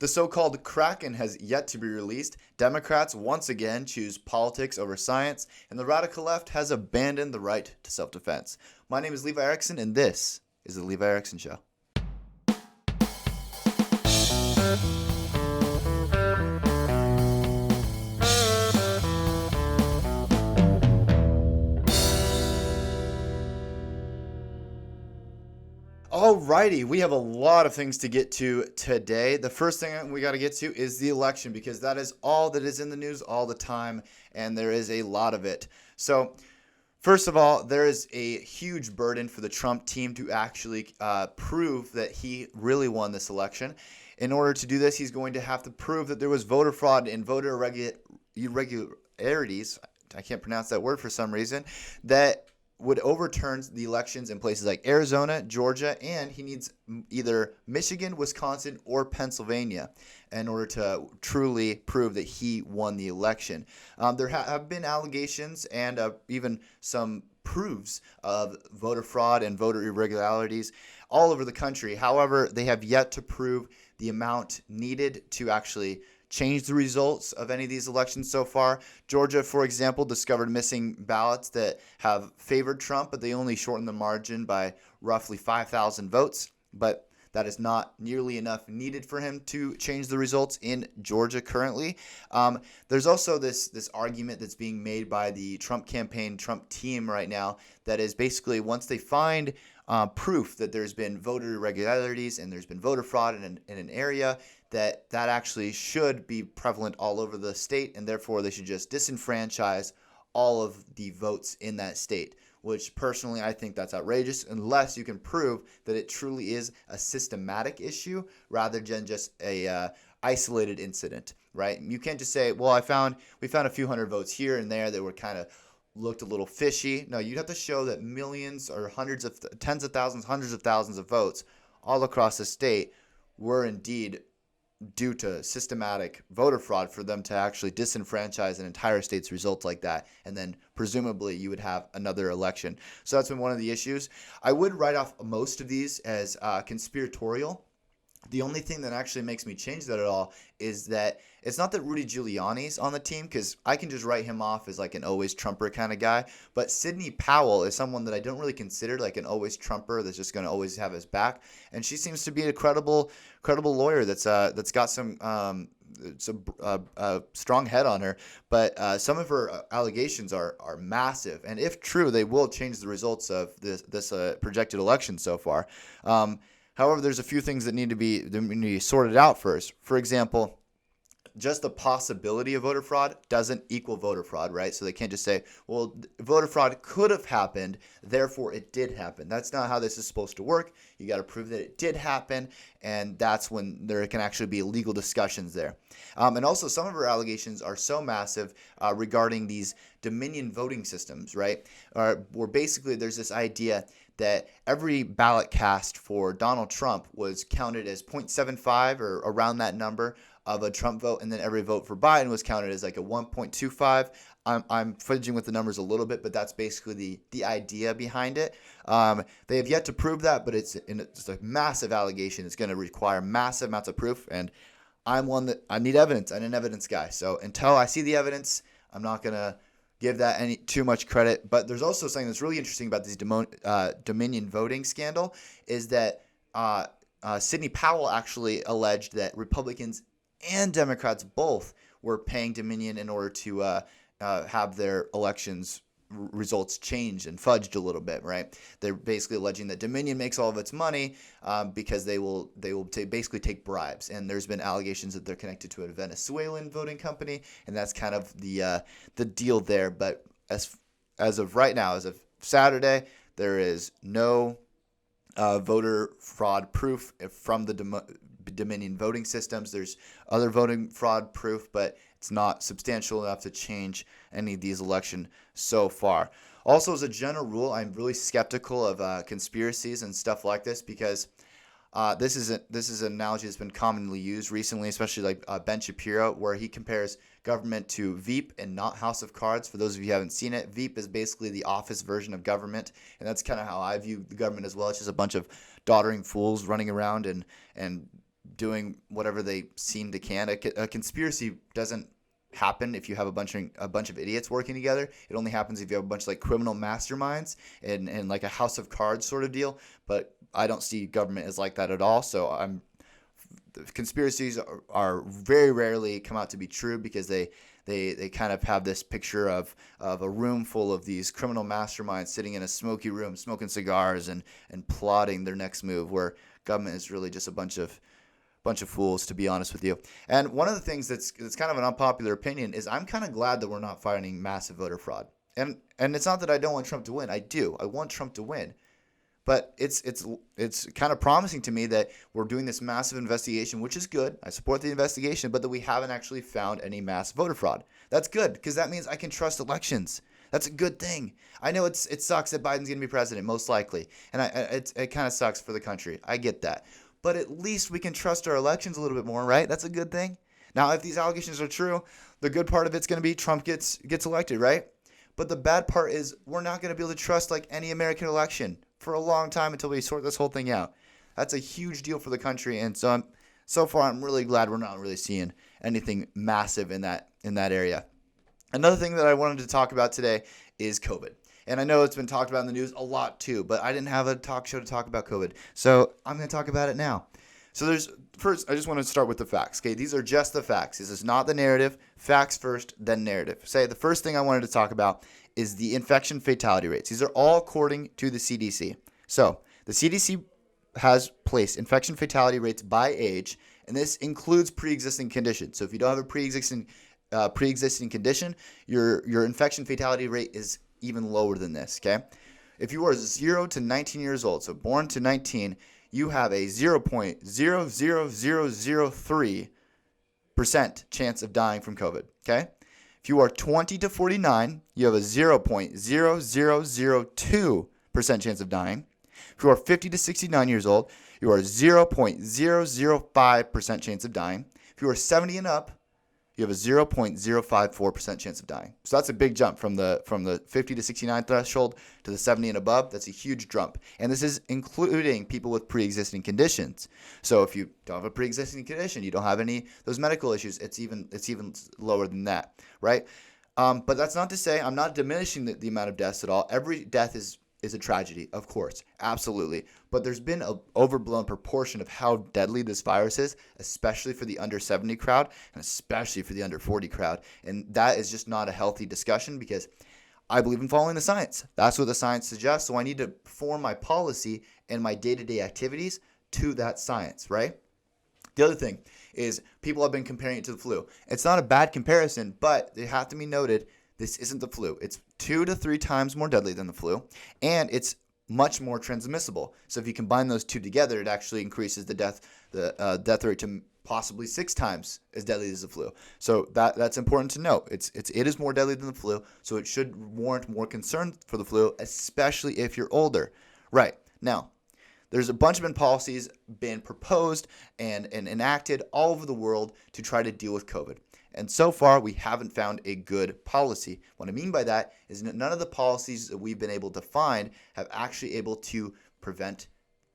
The so-called Kraken has yet to be released. Democrats once again choose politics over science, and the radical left has abandoned the right to self-defense. My name is Levi Erickson, and this is the Levi Erickson Show. Alrighty, we have a lot of things to get to today. The first thing we got to get to is the election, because that is all that is in the news all the time, and there is a lot of it. So, first of all, there is a huge burden for the Trump team to actually prove that he really won this election. In order to do this, he's going to have to prove that there was voter fraud and voter irregularities. I can't pronounce that word for some reason. That would overturn the elections in places like Arizona, Georgia, and he needs either Michigan, Wisconsin, or Pennsylvania in order to truly prove that he won the election. There have been allegations and even some proofs of voter fraud and voter irregularities all over the country. However, they have yet to prove the amount needed to actually change the results of any of these elections so far. Georgia, for example, discovered missing ballots that have favored Trump, but they only shortened the margin by roughly 5,000 votes. But that is not nearly enough needed for him to change the results in Georgia currently. There's also this argument that's being made by the Trump campaign, Trump team right now, that is basically once they find proof that there's been voter irregularities and there's been voter fraud in an area, that actually should be prevalent all over the state, and therefore they should just disenfranchise all of the votes in that state, which personally I think that's outrageous unless you can prove that it truly is a systematic issue rather than just a isolated incident, right? You can't just say, well, we found a few hundred votes here and there that were kind of looked a little fishy. No, you'd have to show that millions or tens of thousands, hundreds of thousands of votes all across the state were indeed due to systematic voter fraud for them to actually disenfranchise an entire state's results like that, and then presumably you would have another election. So that's been one of the issues. I would write off most of these as conspiratorial. The only thing that actually makes me change that at all is that it's not that Rudy Giuliani's on the team, because I can just write him off as like an always Trumper kind of guy. But Sidney Powell is someone that I don't really consider like an always Trumper that's just going to always have his back. And she seems to be a credible lawyer that's got some strong head on her. But some of her allegations are massive, and if true, they will change the results of this projected election so far. However, there's a few things that need to be sorted out first. For example, just the possibility of voter fraud doesn't equal voter fraud, right? So they can't just say, well, voter fraud could have happened, therefore it did happen. That's not how this is supposed to work. You got to prove that it did happen, and that's when there can actually be legal discussions there. And also, some of her allegations are so massive regarding these Dominion voting systems, right? Where basically there's this idea that every ballot cast for Donald Trump was counted as 0.75 or around that number of a Trump vote, and then every vote for Biden was counted as like a 1.25. I'm fudging with the numbers a little bit, but that's basically the idea behind it. They have yet to prove that, but it's a massive allegation. It's going to require massive amounts of proof, and I'm one that I need evidence. I'm an evidence guy, so until I see the evidence, I'm not going to give that too much credit. But there's also something that's really interesting about this Dominion voting scandal is that Sidney Powell actually alleged that Republicans and Democrats both were paying Dominion in order to have their elections results changed and fudged a little bit, right? They're basically alleging that Dominion makes all of its money because they will basically take bribes, and there's been allegations that they're connected to a Venezuelan voting company, and that's kind of the deal there. But as of right now, as of Saturday, there is no voter fraud proof from the Dominion voting systems. There's other voting fraud proof, but it's not substantial enough to change any of these elections so far. Also, as a general rule, I'm really skeptical of conspiracies and stuff like this, because this is an analogy that's been commonly used recently, especially like Ben Shapiro, where he compares government to Veep and not House of Cards. For those of you who haven't seen it, Veep is basically the office version of government, and that's kind of how I view the government as well. It's just a bunch of doddering fools running around and doing whatever they seem to can. A conspiracy doesn't happen if you have a bunch of idiots working together. It only happens if you have a bunch of like criminal masterminds and like a house of cards sort of deal. But I don't see government as like that at all. So conspiracies are very rarely come out to be true because they kind of have this picture of a room full of these criminal masterminds sitting in a smoky room smoking cigars and plotting their next move, where government is really just a bunch of fools, to be honest with you. And one of the things that's kind of an unpopular opinion is I'm kind of glad that we're not fighting massive voter fraud. And it's not that I don't want Trump to win. I do. I want Trump to win. But it's kind of promising to me that we're doing this massive investigation, which is good. I support the investigation, but that we haven't actually found any mass voter fraud. That's good, because that means I can trust elections. That's a good thing. I know it sucks that Biden's going to be president, most likely. And it kind of sucks for the country. I get that. But at least we can trust our elections a little bit more, right? That's a good thing. Now, if these allegations are true, the good part of it's going to be Trump gets elected, right? But the bad part is we're not going to be able to trust like any American election for a long time until we sort this whole thing out. That's a huge deal for the country, and so far I'm really glad we're not really seeing anything massive in that area. Another thing that I wanted to talk about today is COVID. And I know it's been talked about in the news a lot too, but I didn't have a talk show to talk about COVID. So I'm going to talk about it now. So first, I just want to start with the facts. Okay, these are just the facts. This is not the narrative. Facts first, then narrative. The first thing I wanted to talk about is the infection fatality rates. These are all according to the CDC. So the CDC has placed infection fatality rates by age, and this includes pre-existing conditions. So if you don't have a pre-existing condition, your infection fatality rate is even lower than this, okay? If you are 0 to 19 years old, so born to 19, you have a 0.00003% chance of dying from COVID, okay? If you are 20 to 49, you have a 0.0002% chance of dying. If you are 50 to 69 years old, you are 0.005% chance of dying. If you are 70 and up, you have a 0.054% chance of dying. So that's a big jump from the 50 to 69 threshold to the 70 and above. That's a huge jump. And this is including people with pre-existing conditions. So if you don't have a pre-existing condition, you don't have any those medical issues, it's even lower than that, right? But that's not to say I'm not diminishing the amount of deaths at all. Every death is a tragedy, of course, absolutely. But there's been an overblown proportion of how deadly this virus is, especially for the under 70 crowd and especially for the under 40 crowd. And that is just not a healthy discussion because I believe in following the science. That's what the science suggests. So I need to form my policy and my day-to-day activities to that science, right? The other thing is people have been comparing it to the flu. It's not a bad comparison, but they have to be noted. This isn't the flu. It's 2 to 3 times more deadly than the flu, and it's much more transmissible. So if you combine those two together, it actually increases the death rate to possibly 6 times as deadly as the flu. So that's important to note. It is more deadly than the flu, so it should warrant more concern for the flu, especially if you're older. Right. Now, there's a bunch of policies been proposed and enacted all over the world to try to deal with COVID. And so far, we haven't found a good policy. What I mean by that is none of the policies that we've been able to find have actually able to prevent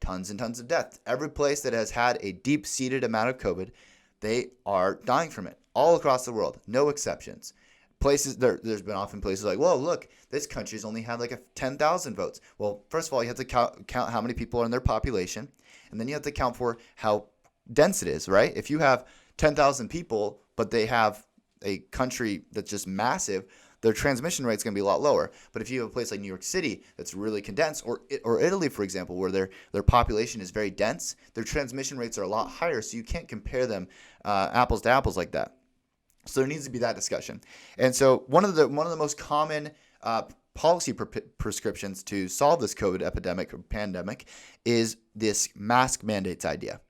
tons and tons of death. Every place that has had a deep-seated amount of COVID, they are dying from it all across the world, no exceptions. There's been often places like, well, look, this country's only had like 10,000 votes. Well, first of all, you have to count how many people are in their population, and then you have to count for how dense it is, right? If you have 10,000 people, but they have a country that's just massive, their transmission rate's going to be a lot lower. But if you have a place like New York City that's really condensed, or Italy, for example, where their population is very dense, their transmission rates are a lot higher, so you can't compare them apples to apples like that. So there needs to be that discussion. And so one of the most common policy prescriptions to solve this COVID epidemic or pandemic is this mask mandates idea.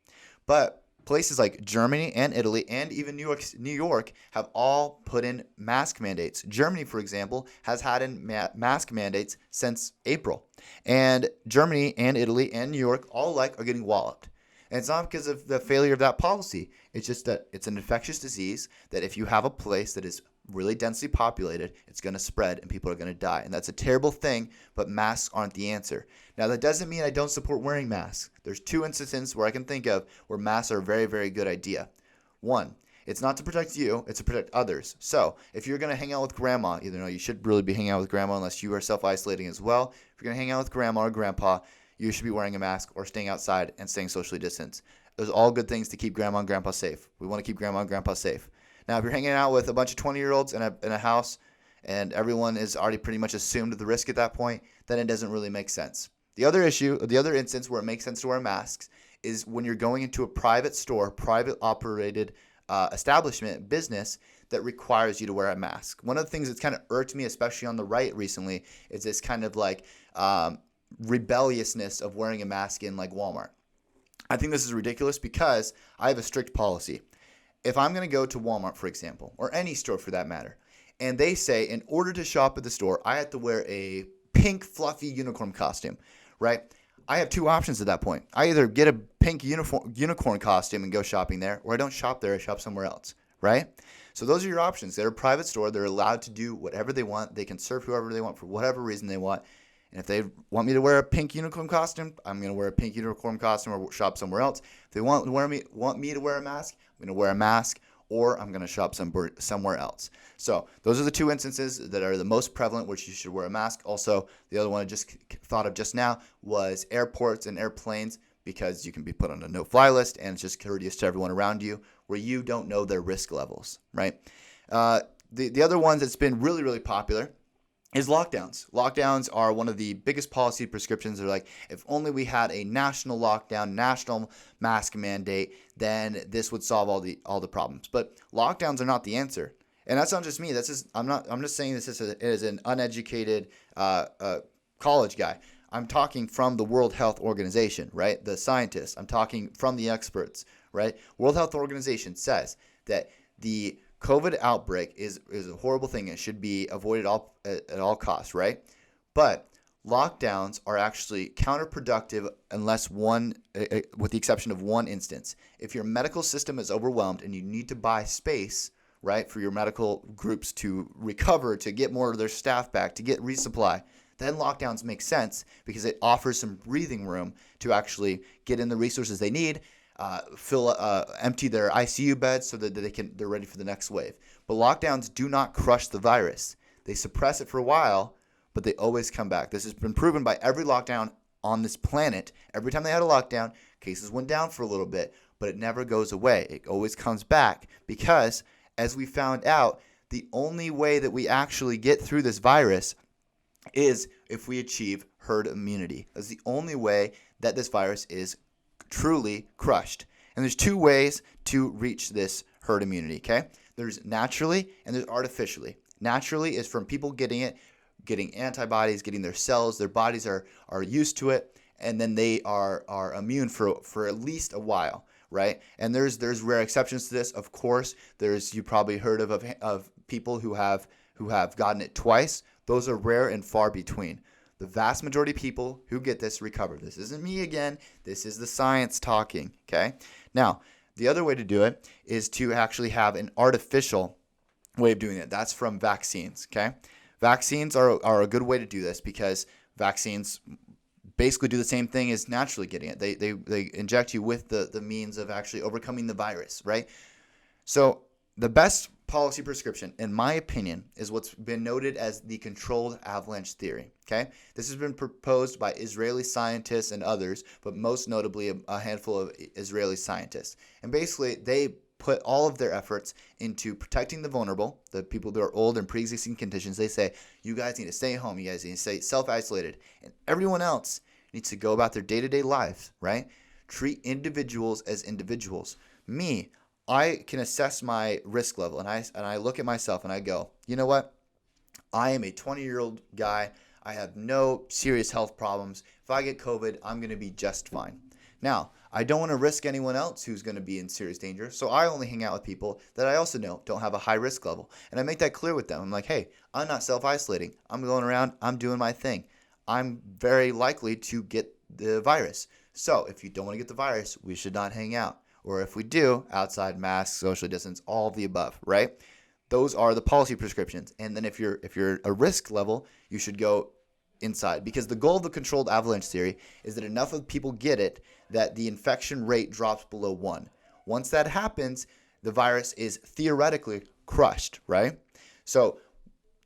But places like Germany and Italy and even New York have all put in mask mandates. Germany, for example, has had in mask mandates since April. And Germany and Italy and New York all are getting walloped. And it's not because of the failure of that policy. It's just that it's an infectious disease that if you have a place that is really densely populated, it's going to spread and people are going to die. And that's a terrible thing, but masks aren't the answer. Now, that doesn't mean I don't support wearing masks. There's 2 instances where I can think of where masks are a very, very good idea. One, it's not to protect you, it's to protect others. So if you're going to hang out with grandma, even though you should really be hanging out with grandma unless you are self-isolating as well. If you're going to hang out with grandma or grandpa, you should be wearing a mask or staying outside and staying socially distanced. Those are all good things to keep grandma and grandpa safe. We want to keep grandma and grandpa safe. Now, if you're hanging out with a bunch of 20-year-olds in a house and everyone is already pretty much assumed the risk at that point, then it doesn't really make sense. The other instance where it makes sense to wear masks is when you're going into a private store, private operated establishment, business that requires you to wear a mask. One of the things that's kind of irked me, especially on the right recently, is this kind of like rebelliousness of wearing a mask in like Walmart. I think this is ridiculous because I have a strict policy. If I'm going to go to Walmart, for example, or any store for that matter, and they say in order to shop at the store, I have to wear a pink fluffy unicorn costume, right? I have 2 options at that point. I either get a pink unicorn costume and go shopping there, or I don't shop there, I shop somewhere else, right? So those are your options. They're a private store. They're allowed to do whatever they want. They can serve whoever they want for whatever reason they want. And if they want me to wear a pink unicorn costume, I'm going to wear a pink unicorn costume or shop somewhere else. If they want me to wear a mask, I'm going to wear a mask, or I'm going to shop somewhere else. So those are the 2 instances that are the most prevalent, which you should wear a mask. Also, the other one I just thought of just now was airports and airplanes, because you can be put on a no-fly list, and it's just courteous to everyone around you where you don't know their risk levels, right? The other ones that's been really, really popular is lockdowns. Lockdowns are one of the biggest policy prescriptions. They're like, if only we had a national lockdown, national mask mandate, then this would solve all the problems. But lockdowns are not the answer. And that's not just me. I'm just saying this as an uneducated college guy. I'm talking from the World Health Organization, right? The scientists. I'm talking from the experts, right? World Health Organization says that the COVID outbreak is a horrible thing. It should be avoided at all costs, right? But lockdowns are actually counterproductive unless with the exception of one instance. If your medical system is overwhelmed and you need to buy space, right, for your medical groups to recover, to get more of their staff back, to get resupply, then lockdowns make sense because it offers some breathing room to actually get in the resources they need, empty their ICU beds so that they're ready for the next wave. But lockdowns do not crush the virus. They suppress it for a while, but they always come back. This has been proven by every lockdown on this planet. Every time they had a lockdown, cases went down for a little bit, but it never goes away. It always comes back because, as we found out, the only way that we actually get through this virus is if we achieve herd immunity. That's the only way that this virus is truly crushed. And there's 2 ways to reach this herd immunity, okay? There's naturally and there's artificially. Naturally is from people getting it, getting antibodies, getting their cells, their bodies are used to it, and then they are immune for at least a while, right? And there's rare exceptions to this, of course. You probably heard of people who have gotten it twice. Those are rare and far between. The vast majority of people who get this recover. This isn't me again. This is the science talking, okay? Now, the other way to do it is to actually have an artificial way of doing it. That's from vaccines, okay? Vaccines are a good way to do this because vaccines basically do the same thing as naturally getting it. They inject you with the means of actually overcoming the virus, right? So the best policy prescription, in my opinion, is what's been noted as the controlled avalanche theory, okay? This has been proposed by Israeli scientists and others, but most notably a handful of Israeli scientists. And basically, they put all of their efforts into protecting the vulnerable, the people that are old and pre-existing conditions. They say, you guys need to stay home. You guys need to stay self-isolated. And everyone else needs to go about their day-to-day lives, right? Treat individuals as individuals. Me, I can assess my risk level, and I look at myself and I go, you know what? I am a 20-year-old guy. I have no serious health problems. If I get COVID, I'm going to be just fine. Now, I don't want to risk anyone else who's going to be in serious danger, so I only hang out with people that I also know don't have a high risk level. And I make that clear with them. I'm like, hey, I'm not self-isolating. I'm going around. I'm doing my thing. I'm very likely to get the virus. So if you don't want to get the virus, we should not hang out. Or if we do, outside, masks, social distance, all of the above, right? Those are the policy prescriptions. And then if you're a risk level, you should go inside, because the goal of the controlled avalanche theory is that enough of people get it that the infection rate drops below 1. Once that happens, the virus is theoretically crushed, right? So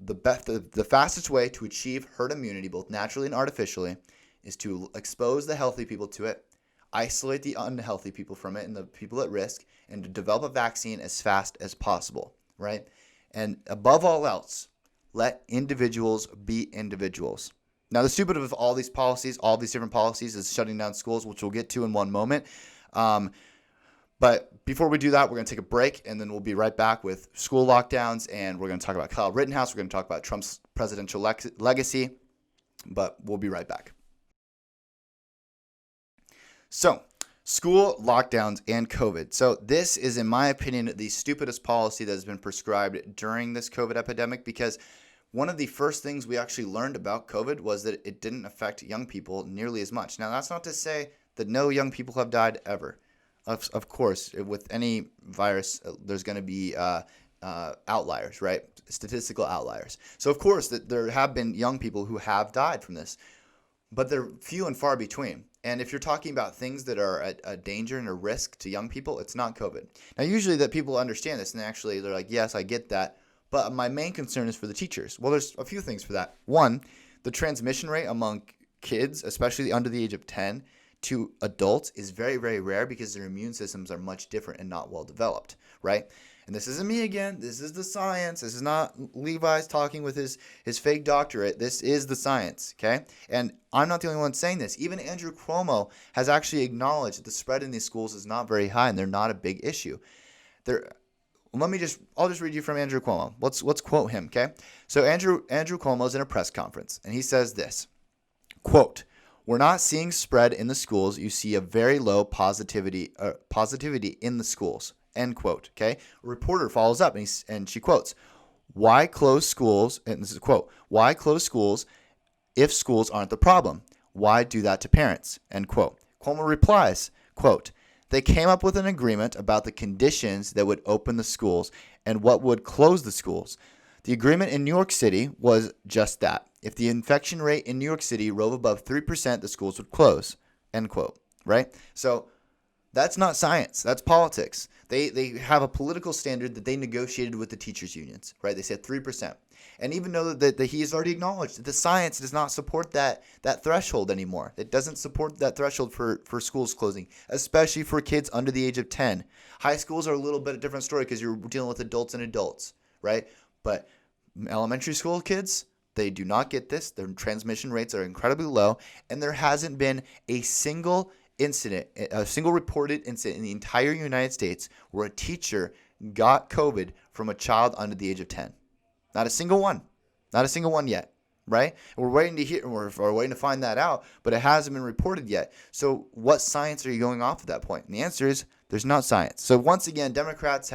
the fastest way to achieve herd immunity, both naturally and artificially, is to expose the healthy people to it, isolate the unhealthy people from it and the people at risk, and to develop a vaccine as fast as possible, right? And above all else, let individuals be individuals. Now, the stupid of all these policies, all these different policies, is shutting down schools, which we'll get to in one moment. But before we do that, we're going to take a break, and then we'll be right back with school lockdowns, and we're going to talk about Kyle Rittenhouse. We're going to talk about Trump's presidential legacy, but we'll be right back. So, school lockdowns and COVID. So this is, in my opinion, the stupidest policy that has been prescribed during this COVID epidemic, because one of the first things we actually learned about COVID was that it didn't affect young people nearly as much. Now, that's not to say that no young people have died ever. Of course, with any virus, there's going to be outliers, right? Statistical outliers. So, of course, that there have been young people who have died from this, but they're few and far between. And if you're talking about things that are a danger and a risk to young people, it's not COVID. Now, usually that people understand this, and they're like, yes, I get that. But my main concern is for the teachers. Well, there's a few things for that. One, the transmission rate among kids, especially under the age of 10, to adults is very, very rare because their immune systems are much different and not well developed, right? And this isn't me again. This is the science. This is not Levi's talking with his fake doctorate. This is the science, okay? And I'm not the only one saying this. Even Andrew Cuomo has actually acknowledged that the spread in these schools is not very high and they're not a big issue. I'll just read you from Andrew Cuomo. Let's quote him, okay? So Andrew Cuomo's in a press conference, and he says this, quote, "We're not seeing spread in the schools. You see a very low positivity in the schools." End quote. Okay. A reporter follows up and she quotes, "Why close schools?" And this is a quote. "Why close schools if schools aren't the problem? Why do that to parents?" End quote. Cuomo replies, quote, "They came up with an agreement about the conditions that would open the schools and what would close the schools. The agreement in New York City was just that. If the infection rate in New York City rose above 3%, the schools would close." End quote. Right? So that's not science. That's politics. They have a political standard that they negotiated with the teachers' unions, right? They said 3%. And even though that he has already acknowledged that the science does not support that threshold anymore. It doesn't support that threshold for schools closing, especially for kids under the age of 10. High schools are a little bit a different story because you're dealing with adults and adults, right? But elementary school kids, they do not get this. Their transmission rates are incredibly low, and there hasn't been a single reported incident in the entire United States where a teacher got COVID from a child under the age of 10. Not a single one. Not a single one yet, right? We're waiting to hear, we're waiting to find that out, but it hasn't been reported yet. So what science are you going off at that point? And the answer is there's not science. So once again, Democrats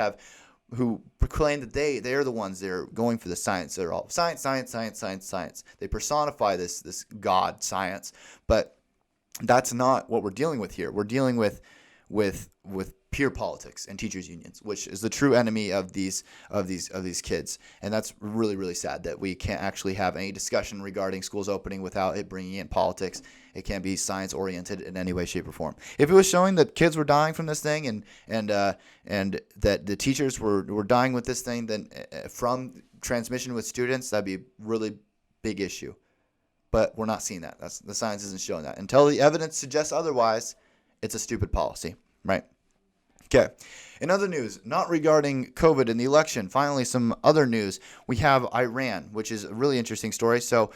who proclaim that they are the ones that are going for the science. They're all science, science, science, science, science. They personify this God science, but that's not what we're dealing with here. We're dealing with pure politics and teachers unions, which is the true enemy of these kids. And that's really, really sad that we can't actually have any discussion regarding schools opening without it bringing in politics. It can't be science oriented in any way, shape, or form. If it was showing that kids were dying from this thing and that the teachers were dying with this thing, then from transmission with students, that'd be a really big issue. But we're not seeing that. The science isn't showing that. Until the evidence suggests otherwise, it's a stupid policy, right? Okay. In other news, not regarding COVID and the election, finally some other news. We have Iran, which is a really interesting story. So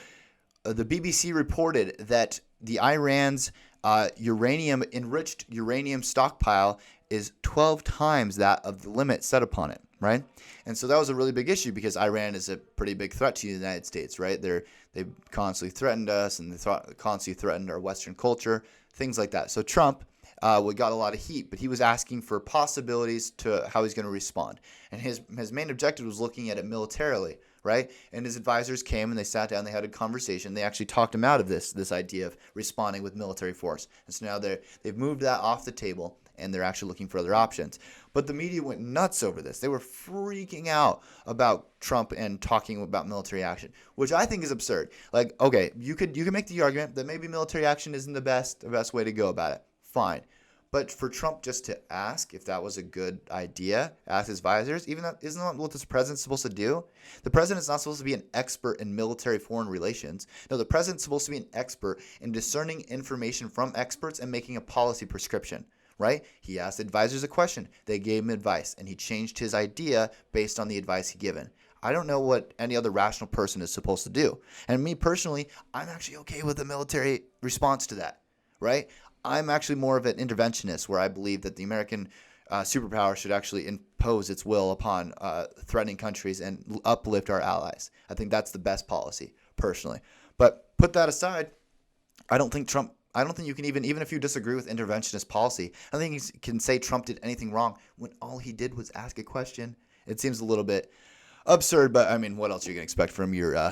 the BBC reported that the Iran's enriched uranium stockpile is 12 times that of the limit set upon it, right? And so that was a really big issue because Iran is a pretty big threat to the United States, right? They've constantly threatened us and they constantly threatened our Western culture, things like that. So Trump got a lot of heat, but he was asking for possibilities to how he's going to respond. And his main objective was looking at it militarily, right? And his advisors came and they sat down, they had a conversation. They actually talked him out of this idea of responding with military force. And so now they've moved that off the table. and they're actually looking for other options. But the media went nuts over this. They were freaking out about Trump and talking about military action, which I think is absurd. Like, okay, you could make the argument that maybe military action isn't the best way to go about it. Fine. But for Trump just to ask if that was a good idea, ask his advisors, isn't that what this president's supposed to do? The president's not supposed to be an expert in military foreign relations. No, the president's supposed to be an expert in discerning information from experts and making a policy prescription, right? He asked advisors a question. They gave him advice, and he changed his idea based on the advice he given. I don't know what any other rational person is supposed to do. And me personally, I'm actually okay with the military response to that, right? I'm actually more of an interventionist where I believe that the American superpower should actually impose its will upon threatening countries and uplift our allies. I think that's the best policy, personally. But put that aside, I don't think you can even if you disagree with interventionist policy, I don't think you can say Trump did anything wrong when all he did was ask a question. It seems a little bit absurd, but I mean, what else are you going to expect from your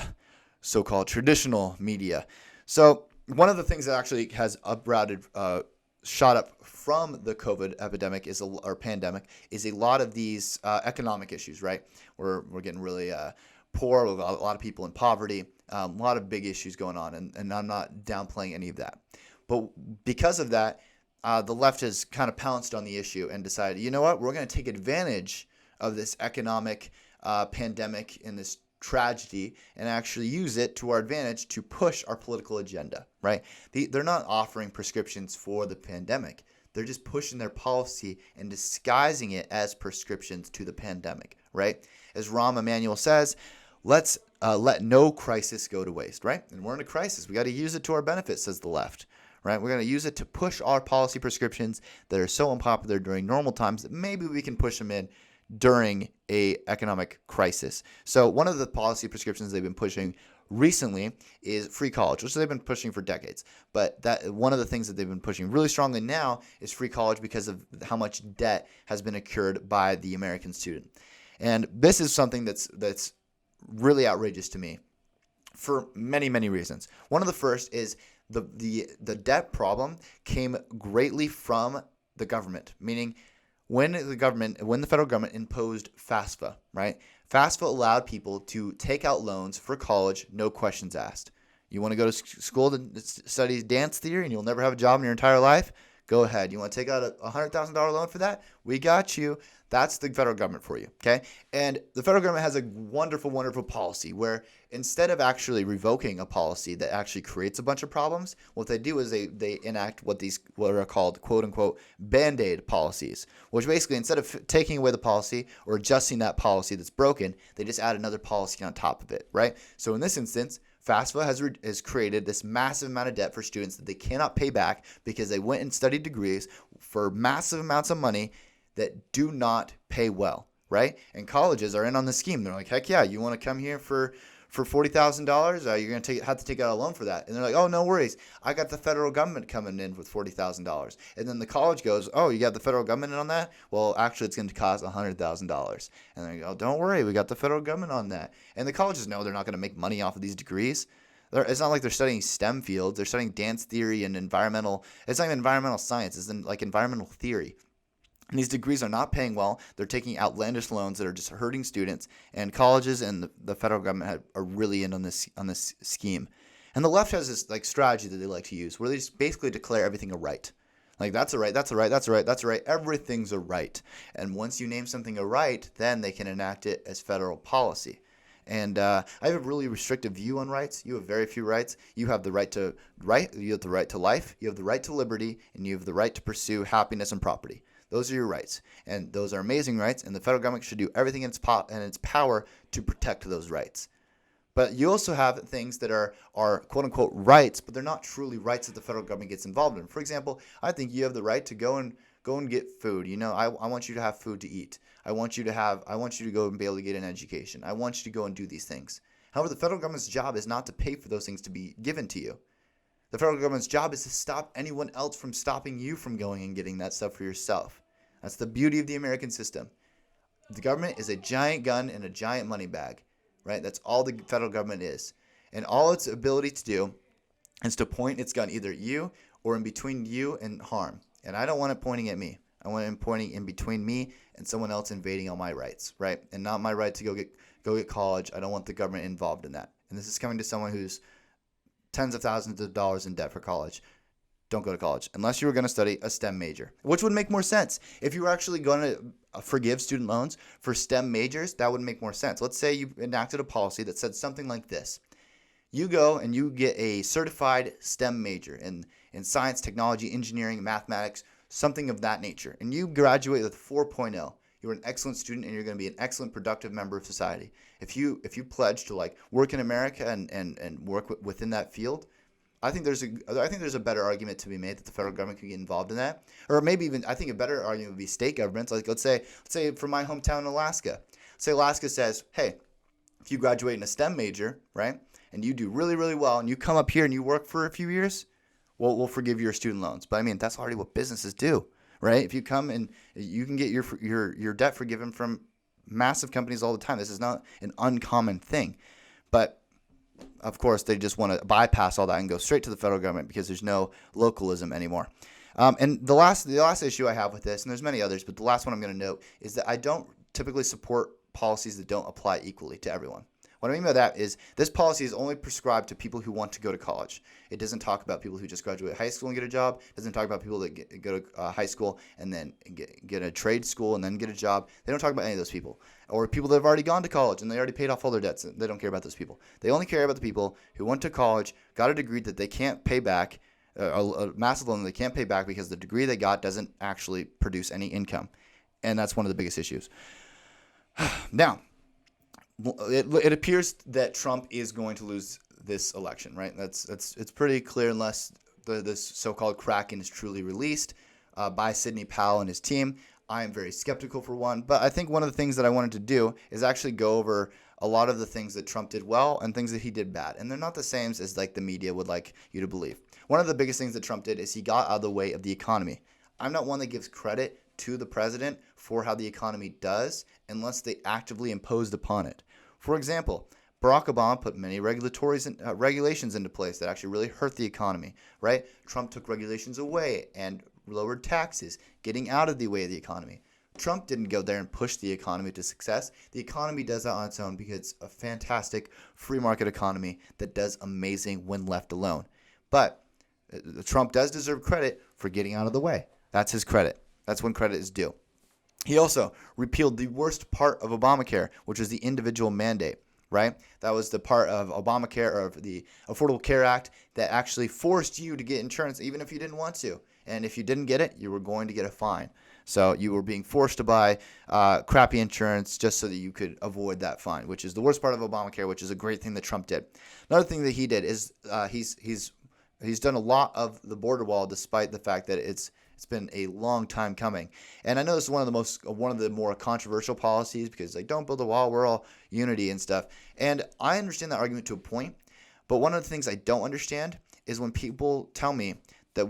so-called traditional media? So one of the things that actually has shot up from the COVID epidemic or pandemic is a lot of these economic issues, right? We're getting really poor, with a lot of people in poverty, a lot of big issues going on, and I'm not downplaying any of that. But because of that, the left has kind of pounced on the issue and decided, you know what, we're going to take advantage of this economic pandemic and this tragedy and actually use it to our advantage to push our political agenda, right? They're not offering prescriptions for the pandemic. They're just pushing their policy and disguising it as prescriptions to the pandemic, right? As Rahm Emanuel says, let's let no crisis go to waste, right? And we're in a crisis. We got to use it to our benefit, says the left, right? We're going to use it to push our policy prescriptions that are so unpopular during normal times that maybe we can push them in during a economic crisis. So one of the policy prescriptions they've been pushing recently is free college, which they've been pushing for decades. But that one of the things that they've been pushing really strongly now is free college because of how much debt has been incurred by the American student. And this is something that's really outrageous to me for many, many reasons. One of the first is the debt problem came greatly from the government, meaning when the federal government imposed FAFSA, right? FAFSA allowed people to take out loans for college, no questions asked. You want to go to school to study dance theory and you'll never have a job in your entire life? Go ahead. You want to take out a $100,000 loan for that? We got you. That's the federal government for you, okay? And the federal government has a wonderful, wonderful policy where instead of actually revoking a policy that actually creates a bunch of problems, what they do is they enact what are called quote-unquote Band-Aid policies, which basically instead of taking away the policy or adjusting that policy that's broken, they just add another policy on top of it, right? So in this instance, FAFSA has created this massive amount of debt for students that they cannot pay back because they went and studied degrees for massive amounts of money that do not pay well, right? And colleges are in on the scheme. They're like, heck yeah, you want to come here for $40,000? You're going to have to take out a loan for that. And they're like, oh, no worries. I got the federal government coming in with $40,000. And then the college goes, oh, you got the federal government in on that? Well, actually, it's going to cost $100,000. And they go, don't worry, we got the federal government on that. And the colleges know they're not going to make money off of these degrees. It's not like they're studying STEM fields. They're studying dance theory and environmental. It's not even environmental science. It's like environmental theory. And these degrees are not paying well. They're taking outlandish loans that are just hurting students. And colleges and the federal government are really in on this scheme. And the left has this like strategy that they like to use, where they just basically declare everything a right. Like that's a right, that's a right, that's a right, that's a right. Everything's a right. And once you name something a right, then they can enact it as federal policy. And I have a really restrictive view on rights. You have very few rights. You have the right to you have the right to life, you have the right to liberty, and you have the right to pursue happiness and property. Those are your rights, and those are amazing rights, and the federal government should do everything in its power to protect those rights. But you also have things that are quote-unquote rights, but they're not truly rights that the federal government gets involved in. For example, I think you have the right to go and get food. You know, I want you to have food to eat. I want you to go and be able to get an education. I want you to go and do these things. However, the federal government's job is not to pay for those things to be given to you. The federal government's job is to stop anyone else from stopping you from going and getting that stuff for yourself. That's the beauty of the American system. The government is a giant gun and a giant money bag, right? That's all the federal government is. And all its ability to do is to point its gun either at you or in between you and harm. And I don't want it pointing at me. I want him pointing in between me and someone else invading all my rights, right? And not my right to go get college. I don't want the government involved in that. And this is coming to someone who's tens of thousands of dollars in debt for college. Don't go to college unless you were going to study a STEM major, which would make more sense. If you were actually going to forgive student loans for STEM majors, that would make more sense. Let's say you enacted a policy that said something like this. You go and you get a certified STEM major in science, technology, engineering, mathematics, something of that nature, and you graduate with 4.0. You're an excellent student and you're going to be an excellent productive member of society. If you pledge to like work in America and work within that field, I think there's a better argument to be made that the federal government could get involved in that, or maybe even I think a better argument would be state governments. Like let's say for my hometown in Alaska, say Alaska says, hey, if you graduate in a STEM major, right, and you do really really well, and you come up here and you work for a few years, we'll forgive your student loans. But I mean that's already what businesses do, right? If you come and you can get your debt forgiven from massive companies all the time. This is not an uncommon thing, but of course, they just want to bypass all that and go straight to the federal government because there's no localism anymore. And the last issue I have with this, and there's many others, but the last one I'm going to note is that I don't typically support policies that don't apply equally to everyone. What I mean by that is this policy is only prescribed to people who want to go to college. It doesn't talk about people who just graduate high school and get a job. It doesn't talk about people that go to high school and then get a trade school and then get a job. They don't talk about any of those people. Or people that have already gone to college and they already paid off all their debts. They don't care about those people. They only care about the people who went to college, got a degree that they can't pay back, a massive loan that they can't pay back because the degree they got doesn't actually produce any income. And that's one of the biggest issues. Now, it appears that Trump is going to lose this election, right? It's pretty clear unless this so-called Kraken is truly released by Sidney Powell and his team. I am very skeptical for one, but I think one of the things that I wanted to do is actually go over a lot of the things that Trump did well and things that he did bad, and they're not the same as like the media would like you to believe. One of the biggest things that Trump did is he got out of the way of the economy. I'm not one that gives credit to the president for how the economy does unless they actively imposed upon it. For example, Barack Obama put many regulations into place that actually really hurt the economy, right? Trump took regulations away and lowered taxes, getting out of the way of the economy. Trump didn't go there and push the economy to success. The economy does that on its own because it's a fantastic free market economy that does amazing when left alone. But Trump does deserve credit for getting out of the way. That's his credit. That's when credit is due. He also repealed the worst part of Obamacare, which was the individual mandate, right? That was the part of Obamacare or of the Affordable Care Act that actually forced you to get insurance even if you didn't want to. And if you didn't get it, you were going to get a fine. So you were being forced to buy crappy insurance just so that you could avoid that fine, which is the worst part of Obamacare, which is a great thing that Trump did. Another thing that he did is he's done a lot of the border wall despite the fact that it's been a long time coming. And I know this is one of the more controversial policies because like don't build a wall, we're all unity and stuff. And I understand that argument to a point, but one of the things I don't understand is when people tell me that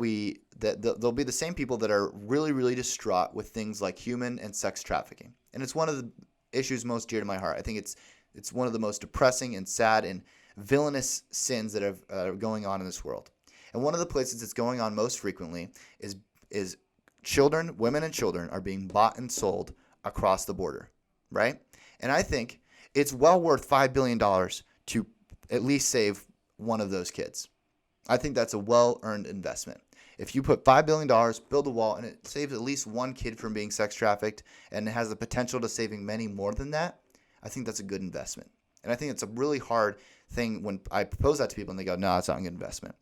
they'll be the same people that are really, really distraught with things like human and sex trafficking. And it's one of the issues most dear to my heart. I think it's one of the most depressing and sad and villainous sins that are going on in this world. And one of the places it's going on most frequently is children, women and children are being bought and sold across the border, right? And I think it's well worth $5 billion to at least save one of those kids. I think that's a well-earned investment. If you put $5 billion, build a wall, and it saves at least one kid from being sex trafficked, and it has the potential to saving many more than that, I think that's a good investment. And I think it's a really hard thing when I propose that to people and they go, no, it's not a good investment.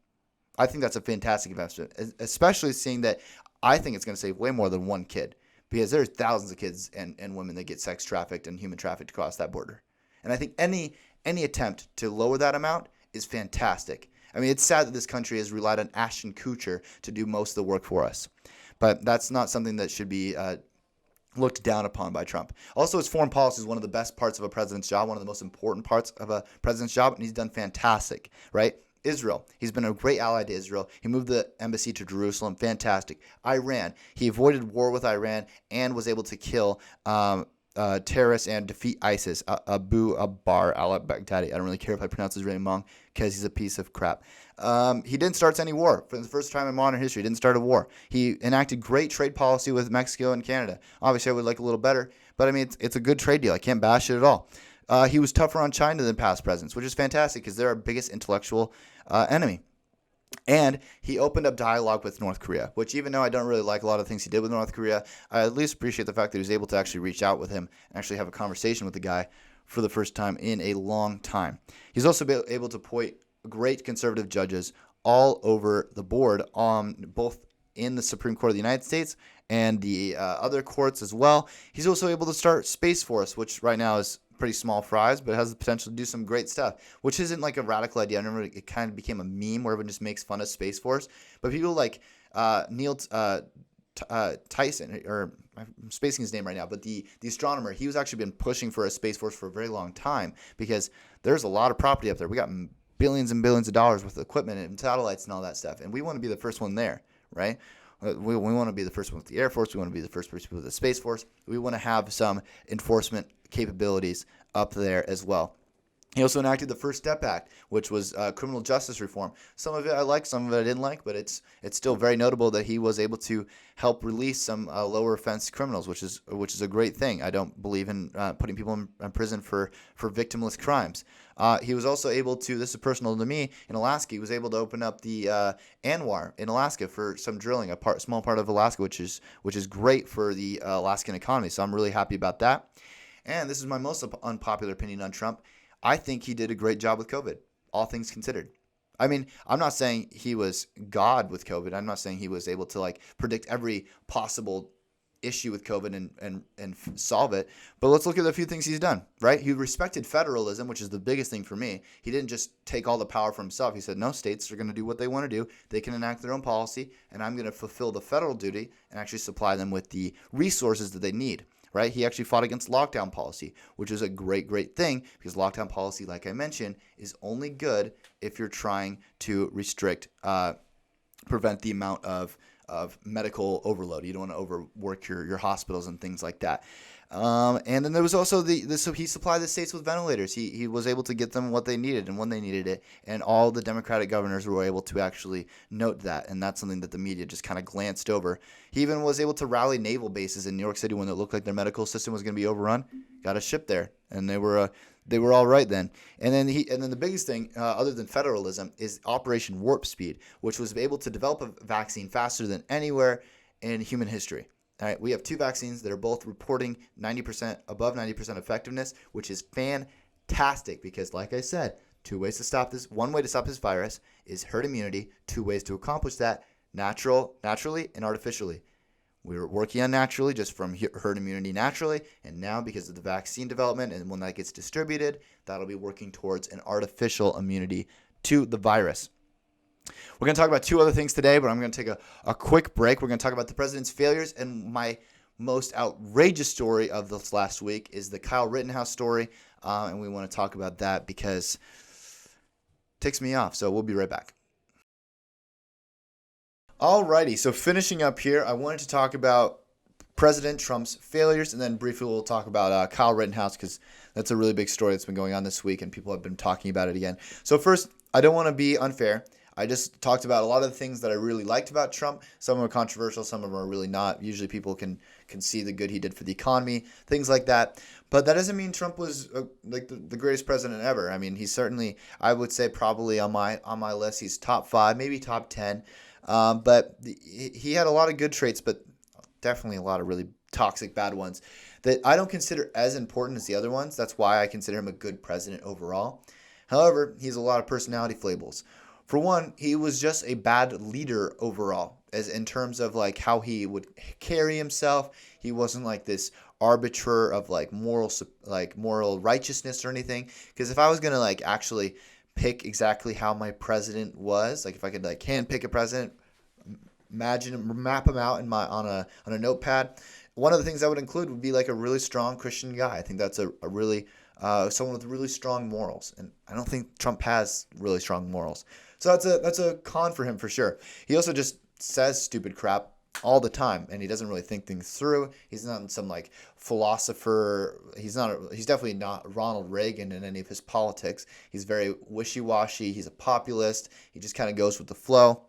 I think that's a fantastic investment, especially seeing that I think it's going to save way more than one kid because there's thousands of kids and women that get sex trafficked and human trafficked across that border. And I think any attempt to lower that amount is fantastic. I mean, it's sad that this country has relied on Ashton Kutcher to do most of the work for us. But that's not something that should be looked down upon by Trump. Also, his foreign policy is one of the best parts of a president's job, one of the most important parts of a president's job, and he's done fantastic, right? Israel. He's been a great ally to Israel. He moved the embassy to Jerusalem. Fantastic. Iran. He avoided war with Iran and was able to kill terrorists and defeat ISIS. Abu Abar al-Baghdadi. I don't really care if I pronounce his name wrong because he's a piece of crap. He didn't start any war. For the first time in modern history, he didn't start a war. He enacted great trade policy with Mexico and Canada. Obviously, I would like a little better, but I mean, it's a good trade deal. I can't bash it at all. He was tougher on China than past presidents, which is fantastic because they're our biggest intellectual enemy. And he opened up dialogue with North Korea, which even though I don't really like a lot of things he did with North Korea, I at least appreciate the fact that he was able to actually reach out with him and actually have a conversation with the guy for the first time in a long time. He's also been able to appoint great conservative judges all over the board, both in the Supreme Court of the United States and the other courts as well. He's also able to start Space Force, which right now is pretty small fries, but it has the potential to do some great stuff, which isn't like a radical idea. I remember it kind of became a meme where everyone just makes fun of Space Force. But people like Neil Tyson, or I'm spacing his name right now, but the astronomer, he was actually been pushing for a Space Force for a very long time because there's a lot of property up there. We got billions and billions of dollars worth of equipment and satellites and all that stuff, and we want to be the first one there, right? We want to be the first one with the Air Force. We want to be the first person with the Space Force. We want to have some enforcement capabilities up there as well. He also enacted the First Step Act, which was criminal justice reform. Some of it I liked, some of it I didn't like, but it's still very notable that he was able to help release some lower offense criminals, which is a great thing. I don't believe in putting people in prison for victimless crimes. He was also able to, this is personal to me, in Alaska, he was able to open up the Anwar in Alaska for some drilling, small part of Alaska, which is great for the Alaskan economy. So I'm really happy about that. And this is my most unpopular opinion on Trump. I think he did a great job with COVID, all things considered. I mean, I'm not saying he was God with COVID. I'm not saying he was able to like predict every possible issue with COVID and solve it. But let's look at a few things he's done, right? He respected federalism, which is the biggest thing for me. He didn't just take all the power for himself. He said, no, states are going to do what they want to do. They can enact their own policy, and I'm going to fulfill the federal duty and actually supply them with the resources that they need. Right? He actually fought against lockdown policy, which is a great thing because lockdown policy, like I mentioned, is only good if you're trying to prevent the amount of medical overload. You don't want to overwork your hospitals and things like that. And then there was also so he supplied the states with ventilators. He was able to get them what they needed and when they needed it. And all the Democratic governors were able to actually note that. And that's something that the media just kind of glanced over. He even was able to rally naval bases in New York City when it looked like their medical system was going to be overrun. Got a ship there, and they were all right then. And then the biggest thing, other than federalism, is Operation Warp Speed, which was able to develop a vaccine faster than anywhere in human history. All right, we have two vaccines that are both reporting above 90% effectiveness, which is fantastic because, like I said, two ways to stop this. One way to stop this virus is herd immunity. Two ways to accomplish that, naturally and artificially. We were working on naturally just from herd immunity naturally, and now because of the vaccine development and when that gets distributed, that'll be working towards an artificial immunity to the virus. We're going to talk about two other things today, but I'm going to take a quick break. We're going to talk about the president's failures, and my most outrageous story of this last week is the Kyle Rittenhouse story, and we want to talk about that because it ticks me off. So we'll be right back. Alrighty, so finishing up here, I wanted to talk about President Trump's failures, and then briefly we'll talk about Kyle Rittenhouse because that's a really big story that's been going on this week, and people have been talking about it again. So first, I don't want to be unfair. I just talked about a lot of the things that I really liked about Trump. Some of them are controversial, some of them are really not. Usually people can see the good he did for the economy, things like that. But that doesn't mean Trump was like the greatest president ever. I mean, he's certainly, I would say probably on my list, he's top 5, maybe top 10. But he had a lot of good traits, but definitely a lot of really toxic bad ones that I don't consider as important as the other ones. That's why I consider him a good president overall. However, he has a lot of personality foibles. For one, he was just a bad leader overall, as in terms of like how he would carry himself. He wasn't like this arbiter of like moral righteousness or anything. Because if I was gonna like actually pick exactly how my president was, like if I could like hand pick a president, map him out on a notepad, one of the things I would include would be like a really strong Christian guy. I think that's a really someone with really strong morals, and I don't think Trump has really strong morals. So that's a con for him for sure. He also just says stupid crap all the time, and he doesn't really think things through. He's not some like philosopher. He's definitely not Ronald Reagan in any of his politics. He's very wishy-washy. He's a populist. He just kind of goes with the flow.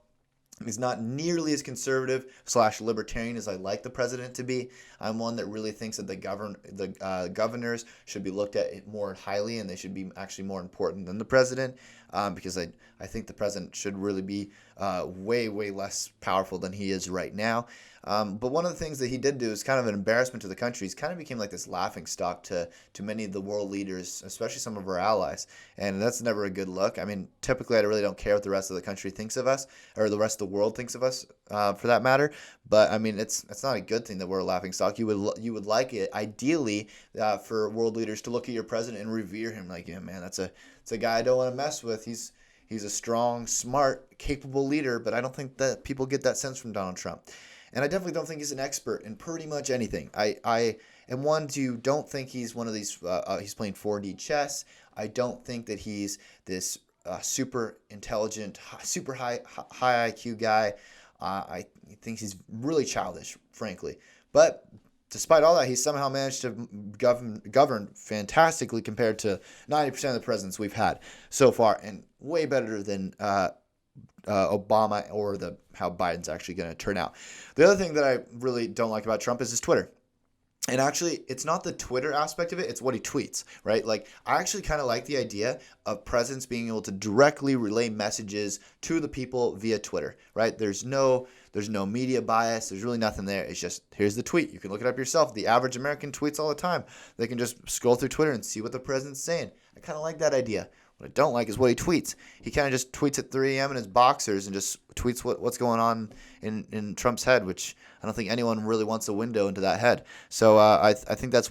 He's not nearly as conservative / libertarian as I like the president to be. I'm one that really thinks that the governors should be looked at more highly, and they should be actually more important than the president, because I think the president should really be way less powerful than he is right now. But one of the things that he did do is kind of an embarrassment to the country. He's kind of became like this laughing stock to many of the world leaders, especially some of our allies. And that's never a good look. I mean, typically I really don't care what the rest of the country thinks of us, or the rest of the world thinks of us, for that matter. But I mean, it's not a good thing that we're a laughing stock. You would like it, ideally, for world leaders to look at your president and revere him. Like, yeah, man, it's a guy I don't want to mess with. He's a strong, smart, capable leader. But I don't think that people get that sense from Donald Trump. And I definitely don't think he's an expert in pretty much anything. I am one to don't think he's one of these, he's playing 4D chess. I don't think that he's this super intelligent, super high IQ guy. I think he's really childish, frankly. But despite all that, he's somehow managed to govern fantastically compared to 90% of the presidents we've had so far, and way better than Obama or how Biden's actually going to turn out. The other thing that I really don't like about Trump is his Twitter. And actually, it's not the Twitter aspect of it, it's what he tweets, right? Like, I actually kind of like the idea of presidents being able to directly relay messages to the people via Twitter, right? There's no media bias. There's really nothing there. It's just, here's the tweet. You can look it up yourself. The average American tweets all the time. They can just scroll through Twitter and see what the president's saying. I kind of like that idea. What I don't like is what he tweets. He kind of just tweets at 3 a.m. in his boxers and just tweets what's going on in Trump's head, which I don't think anyone really wants a window into that head. So I think that's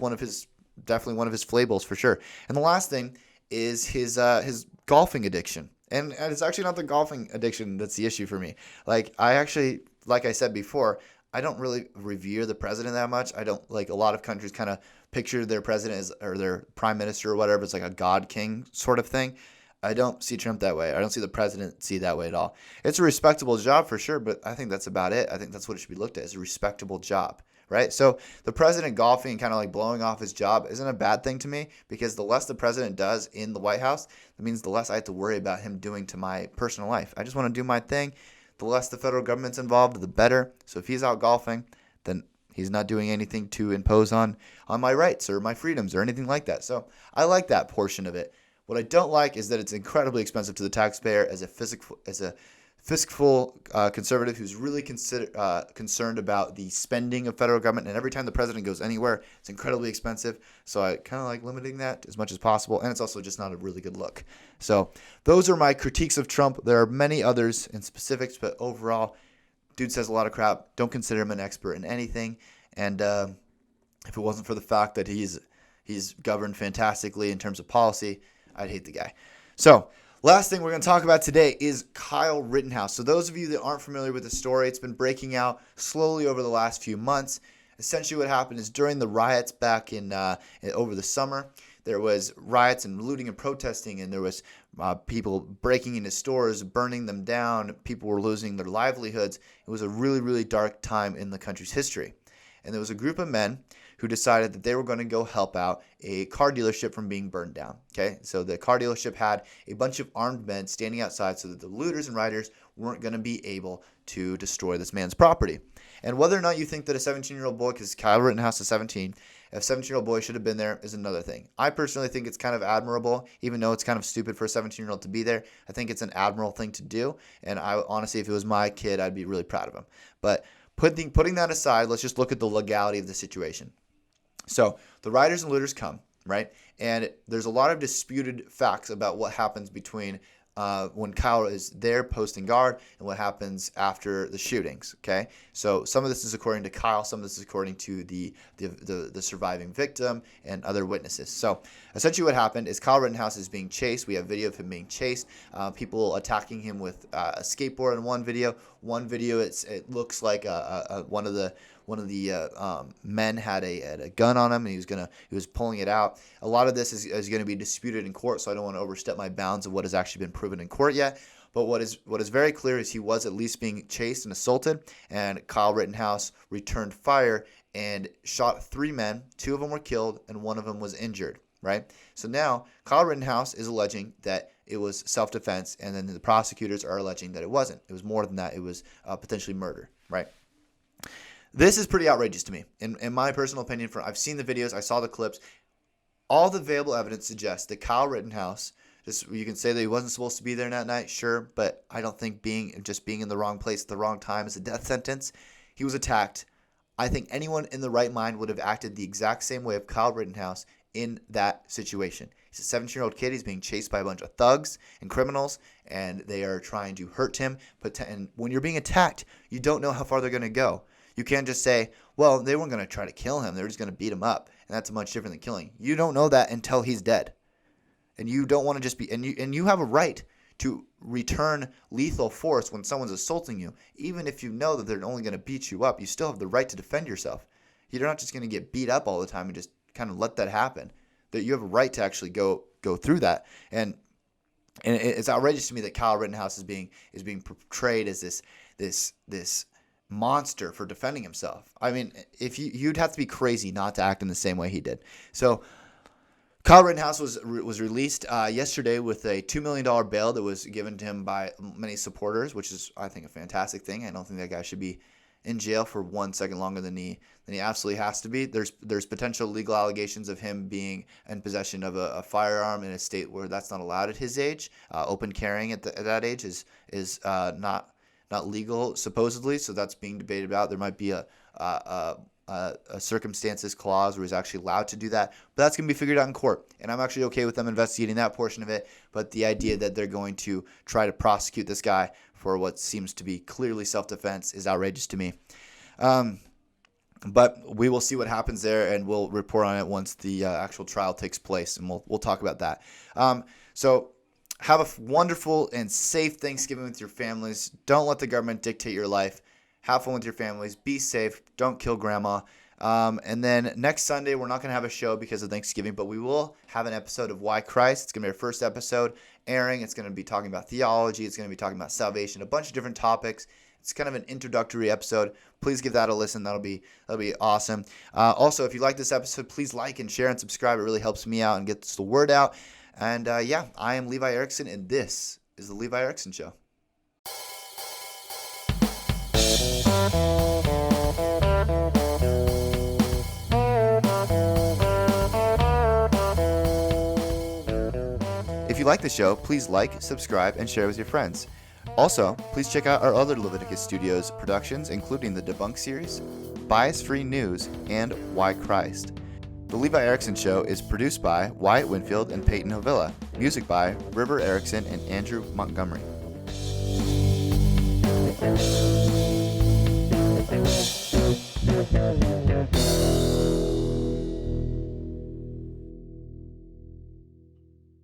definitely one of his foibles for sure. And the last thing is his golfing addiction. And it's actually not the golfing addiction that's the issue for me. Like I said before, I don't really revere the president that much. I don't like a lot of countries kind of picture their president as, or their prime minister or whatever. It's like a god king sort of thing. I don't see Trump that way. I don't see the presidency that way at all. It's a respectable job for sure, but I think that's about it. I think that's what it should be looked at, as a respectable job, right? So the president golfing and kind of like blowing off his job isn't a bad thing to me, because the less the president does in the White House, that means the less I have to worry about him doing to my personal life. I just want to do my thing. The less the federal government's involved, the better. So if he's out golfing, then he's not doing anything to impose on my rights or my freedoms or anything like that. So I like that portion of it. What I don't like is that it's incredibly expensive to the taxpayer. As a fiscal conservative who's really concerned about the spending of federal government, and every time the president goes anywhere, it's incredibly expensive. So I kind of like limiting that as much as possible, and it's also just not a really good look. So those are my critiques of Trump. There are many others in specifics, but overall, dude says a lot of crap. Don't consider him an expert in anything. And if it wasn't for the fact that he's governed fantastically in terms of policy, I'd hate the guy. So last thing we're going to talk about today is Kyle Rittenhouse. So those of you that aren't familiar with the story, it's been breaking out slowly over the last few months. Essentially what happened is during the riots back in over the summer, there was riots and looting and protesting, and there was people breaking into stores, burning them down. People were losing their livelihoods. It was a really, really dark time in the country's history. And there was a group of men who decided that they were going to go help out a car dealership from being burned down. Okay, so the car dealership had a bunch of armed men standing outside so that the looters and rioters weren't going to be able to destroy this man's property. And whether or not you think that a 17-year-old boy, because Kyle Rittenhouse is 17, if a 17-year-old boy should have been there is another thing. I personally think it's kind of admirable, even though it's kind of stupid for a 17-year-old to be there. I think it's an admirable thing to do, and I honestly, if it was my kid, I'd be really proud of him. But putting that aside, let's just look at the legality of the situation. So the rioters and looters come, right? And there's a lot of disputed facts about what happens between when Kyle is there posting guard and what happens after the shootings, okay? So some of this is according to Kyle, some of this is according to the surviving victim and other witnesses. So essentially what happened is Kyle Rittenhouse is being chased. We have video of him being chased. People attacking him with a skateboard in one video. One video, it looks like one of the men had a gun on him, and he was pulling it out. A lot of this is going to be disputed in court, so I don't want to overstep my bounds of what has actually been proven in court yet. But what is very clear is he was at least being chased and assaulted, and Kyle Rittenhouse returned fire and shot 3 men. 2 of them were killed, and 1 of them was injured, right? So now Kyle Rittenhouse is alleging that it was self-defense, and then the prosecutors are alleging that it wasn't. It was more than that. It was potentially murder, right? This is pretty outrageous to me. In my personal opinion, I've seen the videos, I saw the clips. All the available evidence suggests that Kyle Rittenhouse, you can say that he wasn't supposed to be there that night, sure, but I don't think being in the wrong place at the wrong time is a death sentence. He was attacked. I think anyone in the right mind would have acted the exact same way of Kyle Rittenhouse in that situation. He's a 17-year-old kid. He's being chased by a bunch of thugs and criminals, and they are trying to hurt him. And when you're being attacked, you don't know how far they're going to go. You can't just say, well, they weren't going to try to kill him. They were just going to beat him up, and that's much different than killing. You don't know that until he's dead. And you don't want to just be – and you have a right to return lethal force when someone's assaulting you. Even if you know that they're only going to beat you up, you still have the right to defend yourself. You're not just going to get beat up all the time and just kind of let that happen. That you have a right to actually go through that. And it's outrageous to me that Kyle Rittenhouse is being portrayed as this monster for defending himself. I mean, if you'd have to be crazy not to act in the same way he did. So Kyle Rittenhouse was released yesterday with a $2 million bail that was given to him by many supporters, which is, I think, a fantastic thing. I don't think that guy should be in jail for 1 second longer than he absolutely has to be. There's potential legal allegations of him being in possession of a firearm in a state where that's not allowed at his age. Open carrying at that age is not legal, supposedly, so that's being debated about. There might be a circumstances clause where he's actually allowed to do that, but that's going to be figured out in court, and I'm actually okay with them investigating that portion of it. But the idea that they're going to try to prosecute this guy for what seems to be clearly self-defense is outrageous to me. But we will see what happens there, and we'll report on it once the actual trial takes place, and we'll talk about that. So have a wonderful and safe Thanksgiving with your families. Don't let the government dictate your life. Have fun with your families. Be safe. Don't kill grandma. And then next Sunday, we're not going to have a show because of Thanksgiving, but we will have an episode of Why Christ. It's going to be our first episode airing. It's going to be talking about theology. It's going to be talking about salvation, a bunch of different topics. It's kind of an introductory episode. Please give that a listen. That'll be awesome. Also, if you like this episode, please like and share and subscribe. It really helps me out and gets the word out. And I am Levi Erickson, and this is the Levi Erickson Show. If you like the show, please like, subscribe, and share with your friends. Also, please check out our other Leviticus Studios productions, including the Debunk series, Bias Free News, and Why Christ. The Levi Erickson Show is produced by Wyatt Winfield and Peyton Havilla. Music by River Erickson and Andrew Montgomery.